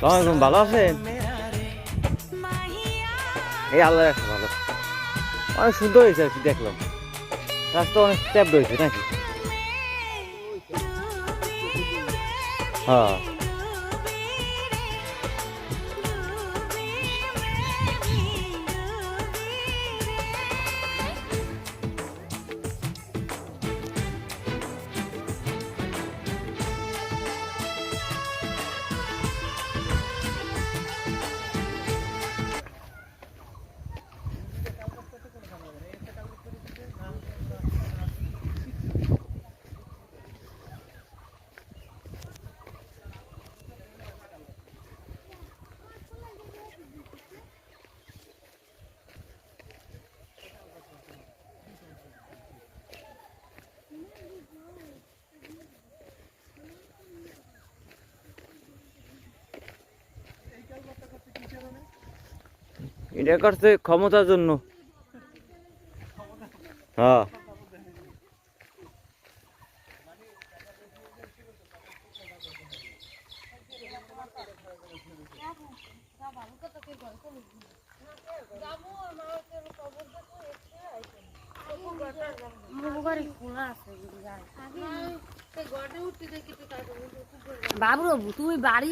কেমন ভালো আছেন? এই আল্লাহ রাখছে ভালো। অনেক সুন্দর হয়েছে আর কি, দেখলাম রাস্তা অনেক স্টেপ রয়েছে নাকি? হ্যাঁ এটা করছে ক্ষমতার জন্য। হ্যাঁ বাবু তুমি বাড়ি